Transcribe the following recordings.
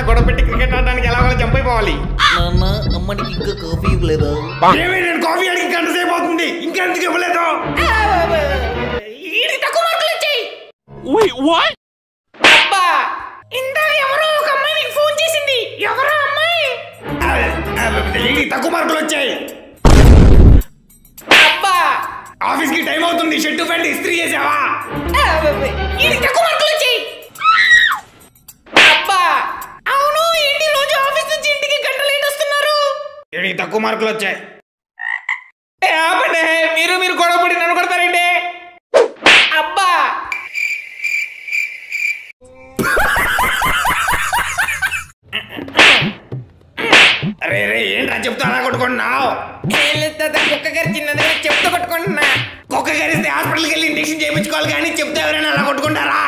గొడవ పెట్టి క్రికెట్ ఆడడానికి ఎలా జంప్ అయిపోవాలి. నాన్న అమ్మనికి ఇంకా కాఫీ ఇవ్వలేదా? నేను కాఫీ అడిగి గంట సేపు అవుతుంది ఇంకా ఎందుకు ఇవ్వలేదు? తక్కువ మార్కులు వచ్చాయి. అబ్బా ఇందాక ఎవరో ఒక అమ్మాయి మీకు ఫోన్ చేసింది. ఎవరో అమ్మాయి తక్కువ మార్కులు వచ్చాయి. అబ్బా ఆఫీస్ కి టైం అవుతుంది. షర్టు ప్యాంట్ ఇస్త్రీ చేసావా? తక్కువ మార్కులు వచ్చాయి. అబ్బా అవును ఏంటి రోజు ఆఫీస్ నుంచి ఇంటికి గంట లేట్ వస్తున్నారు. తక్కువ మార్కులు వచ్చాయి. మీరు గొడవ పడి నన్ను కొడతారండి. అబ్బా అరే రే ఏంట్రా చెప్తా అలా కొట్టుకుంటున్నావు? కుక్క కరిచిందని చెప్తూ కొట్టుకుంటున్నా. కుక్క కరిస్తే హాస్పిటల్కి వెళ్ళి ఇంజక్షన్ చేయించుకోవాలి కానీ చెప్తే ఎవరైనా అలా కొట్టుకుంటారా?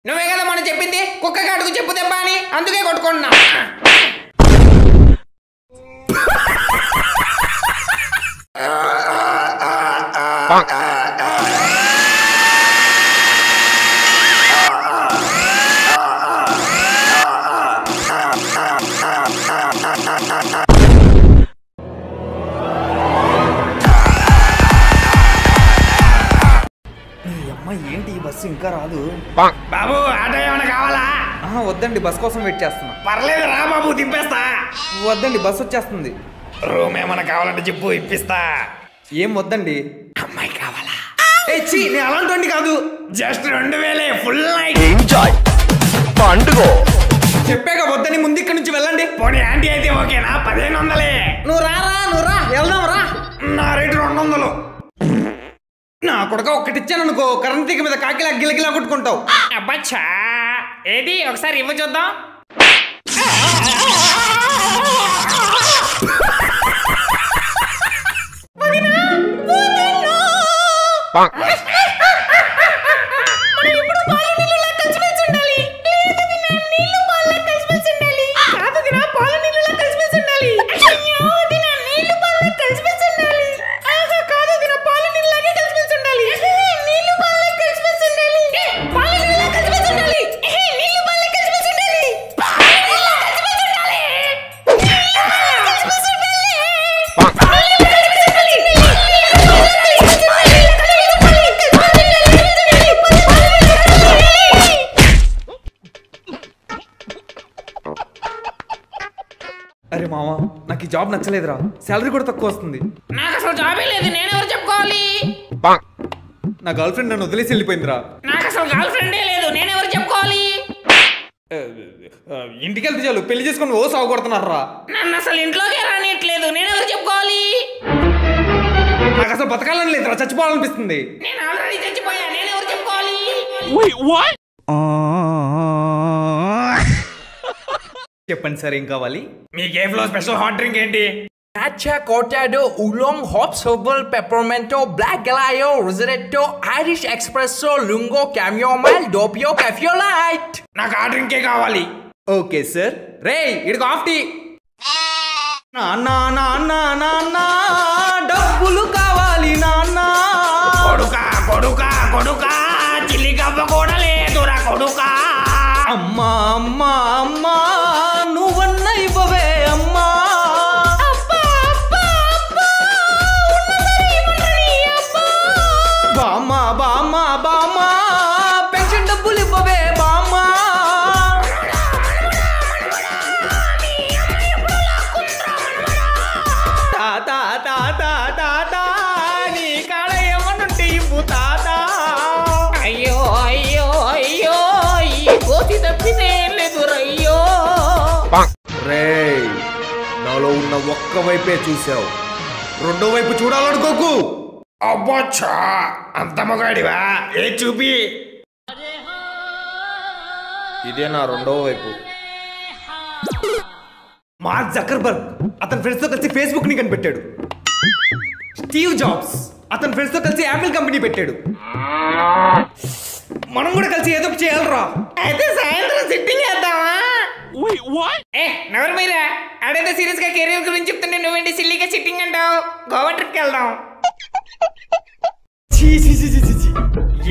నువ్వే కదా మనం చెప్పింది కుక్క కాటుకు చెప్పు దెబ్బ అని, అందుకే కొట్టుకుంటున్నా. ఏంటి బస్సు ఇంకా రాదు? బాబు ఆటో ఏమైనా కావాలా? వద్దండి, బస్ కోసం వెయిట్ చేస్తున్నా. పర్లేదు రా బాబు దింపేస్తా. వద్దండి, బస్ వచ్చేస్తుంది. రూమ్ ఏమైనా కావాలంటే చెప్పు ఇప్పిస్తా. ఏం వద్దండి. అమ్మాయి కావాలా? నేను అలాంటి కాదు. జస్ట్ 2000 ఫుల్ నైట్ ఎంజాయ్ పండుగ. చెప్పాక వద్దని ముందు ఇక్కడ నుంచి వెళ్ళండి. పోనీ ఆంటీ అయితే ఓకేనా? 1500. నువ్వు రా వెళ్దాం రా. నా రేటు 200. నా కొడుక ఒక్కటిచ్చాను అనుకో, కరెంట్ తీగ మీద కాకిలా గిలగిలా కొట్టుకుంటావు. అబ్బచ్చా ఏది ఒకసారి ఇవ్వ చూద్దాం. అరే మామ, నాకు ఈ జాబ్ నచ్చలేదురా. శాలరీ కూడా తక్కువ వస్తుంది. నాకు అసలు జాబే లేదు. నేనెవరు చెప్పుకోవాలి? నా గర్ల్ ఫ్రెండ్ నన్ను వదిలేసి వెళ్ళిపోయిందిరా. నాకు అసలు గర్ల్ ఫ్రెండే లేదు. నేనెవరు చెప్పుకోవాలి? ఇంటికి వెళ్తే చాలు పెళ్లి చేసుకుని సాగు కొడుతున్నారా. నన్ను అసలు ఇంట్లోకి రానియట్లేదు. నేనెవరు చెప్పుకోవాలి? నాకు అసలు బతకాలని లేదురా, చచ్చిపోవాలనిపిస్తుంది. నేను ఆల్రెడీ చచ్చిపోయా. నేనెవరు చెప్పుకోవాలి? చెప్పండి సార్, ఏం కావాలి? మీ కేఫ్ లో స్పెషల్ హాట్ డ్రింక్ ఏంటి? Matcha, cortado, oolong, hops, herbal, peppermento, black galayo, rossetto, Irish espresso, lungo, chamomile, doppio, cafe light. నాకు ఆ డ్రింకే కావాలి. Okay sir. రే ఇడికి ఆఫ్ టీ. నాన్న డబ్బులు కావాలి నాన్న. కొడుకా చిల్లి కవ్వ కూడా లేదురా కొడుకా. అమ్మా నువ్వన్న ఇవ్వవే అమ్మా. బామ్మా పెన్షన్ డబ్బులు ఇవ్వవే బామ్మా. తాత నీ కాడ ఏమనుంటే ఇవ్వు తాత. అయ్యో ఈ కోసి తప్పితే ఏం లేదు రయ్యో. రేయ్, నాలో ఉన్న ఒక్క వైపే చూసావు, రెండో వైపు చూడాలనుకోకు. అబ్బచ్చా అంత మగాడివా? ఏ చూపి. ఇదే నా రెండో వైపు. మార్క్ జకర్బర్గ్ అతని ఫ్రెండ్స్ తో కలిసి ఫేస్బుక్ ని కనిపెట్టాడు. స్టీవ్ జాబ్స్ అతని ఫ్రెండ్స్ తో కలిసి యాపిల్ కంపెనీ పెట్టాడు. మనం కూడా కలిసి ఏదో ఒకటి చేయాలరా. అయితే సాయంత్రం సిట్టింగ్ చేద్దామా? నవరు మీరా ఆడేదో సీరియస్ గా కెరీర్ గురించి చెప్తుంటే నువ్వేంటి సిల్లీగా సిట్టింగ్ అంటావు? గోవా ట్రిప్ కి వెళ్దాం.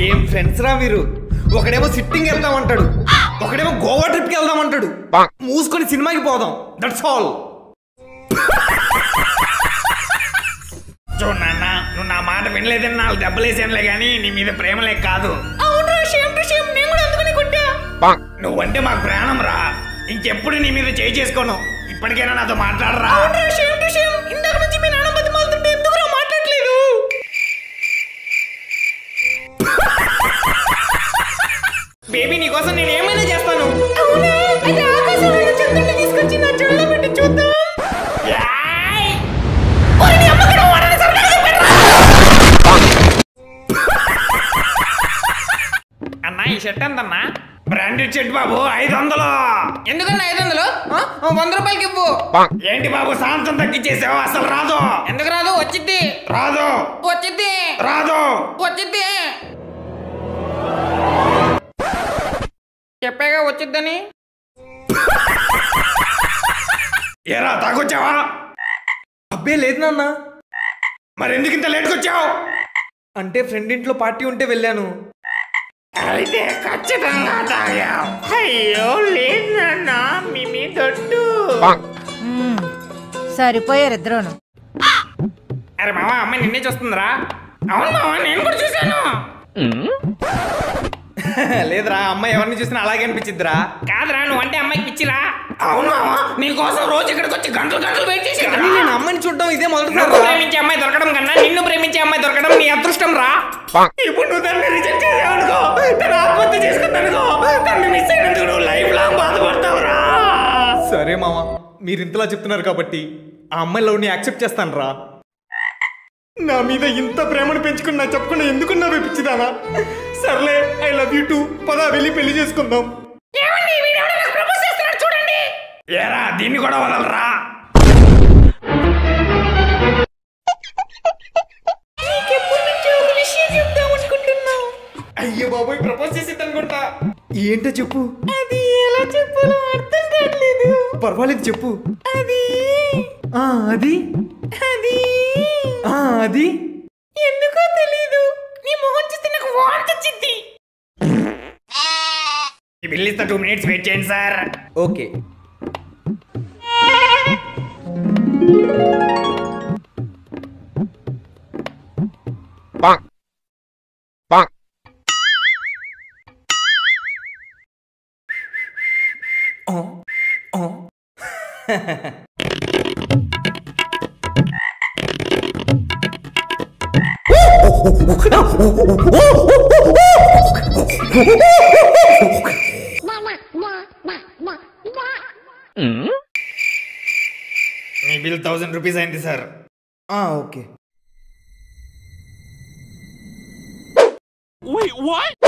ఏం ఫ్రెండ్స్ రా మీరు. ఒకడేమో సిట్టింగ్ వెళ్తామంటాడు, ఒకడేమో గోవా ట్రిప్కి వెళ్దాం అంటాడు, మూసుకొని సినిమాకి పోదాం, దట్స్ ఆల్. చూడు నాన్న, నువ్వు నా మాట వినలేదని 4 దెబ్బలు వేసానులే కానీ నీ మీద ప్రేమలే కాదు. నువ్వంటే మాకు ప్రాణం రా, ఇంకెప్పుడు నీ మీద చేయి చేసుకోను. ఇప్పటికైనా నాతో మాట్లాడరా. బేబీ నీకోసం నేను ఏమైనా చేస్తాను. తీసుకొచ్చి నా చెవులో పెట్టి చూద్దాం. అన్నా ఈ షర్ట్ ఎంతన్నా? బ్రాండెడ్ షర్ట్ బాబు, 500. ఎందుకన్నా 500? 100 రూపాయలకి ఇవ్వు. ఏంటి బాబు సాంతం తగ్గించేసావు? అసలు రాదు. ఎందుకు రాదు? వచ్చిద్ది. రాదు. వచ్చిద్ది. రాదు. వచ్చిద్ది. చెప్పాగా వచ్చిద్దని. ఏరా తాగొచ్చావా? అబ్బే లేదు నాన్న. మరి ఎందుకు ఇంత లేట్కి వచ్చావు? అంటే ఫ్రెండ్ ఇంట్లో పార్టీ ఉంటే వెళ్ళాను. అయితే ఖచ్చితంగా తాగావు. అయ్యో లేదు నాన్న, మీ దొడ్డు. సరిపోయారు ఇద్దరును. అరే మావా, అమ్మాయి నిన్నే చూస్తుందిరా. అవును మావా, నేను కూడా చూశాను. లేదురా, అమ్మాయి ఎవరిని చూసినా అలాగే అనిపించిద్దిరా. కాదురా, నువ్వు అంటే అమ్మాయికి పిచ్చిరా. అవును మావా, నీకోసం రోజు ఇక్కడికి వచ్చి గంటలు వెయిట్ చేసి నేను అమ్మాయిని చూడడం ఇదే మొదటిసారి. ప్రేమించే అమ్మాయి దొరకడం కన్నా నిన్ను ప్రేమించే అమ్మాయి దొరకడం నీ అదృష్టం రా. ఇప్పుడు నువ్వు దాన్ని రిజెక్ట్ చేసావనుకో, తను ఆత్మహత్య చేసుకుందనుకో, తను మిస్ అయినందుకు నువ్వు లైఫ్ లాంగ్ బాధపడతావురా. సరే మామ, మీరు ఇంతలా చెప్తున్నారు కాబట్టి ఆ అమ్మాయి లవ్ ని యాక్సెప్ట్ చేస్తాను రా. నా మీద ఇంత ప్రేమను పెంచుకుని నా చెప్పకుండా ఎందుకున్నా పిచ్చిదానా? సర్లే, ఐ లవ్ యూ టూ. పదా వెళ్ళి పెళ్లి చేసుకుందాం. చూడండి. ఏరా దీన్ని కూడా వదలరా. అయ్యో బాబోయ్, ప్రపోజ్ చేసి అనుకుంటా. ఏంటో చెప్పు. అది ఎలా చెప్పాలో అర్థం కావట్లేదు. పర్వాలేదు చెప్పు. అది అది అది అది ఎందుకో తెలీదు, నీ మొహం చూస్తే నాకు వాంతి వచ్చింది. ఈ బిల్ ఇస్తా, 2 minutes వెయిట్ చేయండి సార్. ఓకే. మీ బిల్ 1000 రూపీస్ అయింది సార్. ఓకే. Wait, what?